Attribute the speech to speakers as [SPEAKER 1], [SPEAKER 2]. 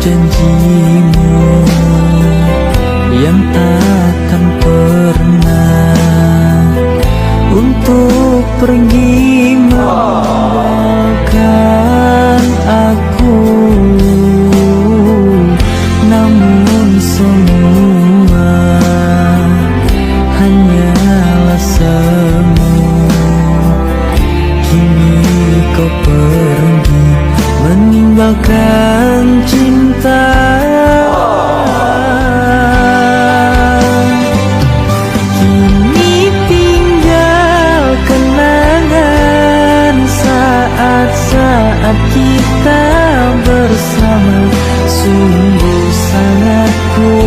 [SPEAKER 1] janjimu yang takkan pernah untuk pergi meninggalkan aku. Namun semua hanyalah semu. Kini kau pergi meninggalkan cinta. Kini tinggal kenangan saat-saat kita bersama. Sungguh sangat ku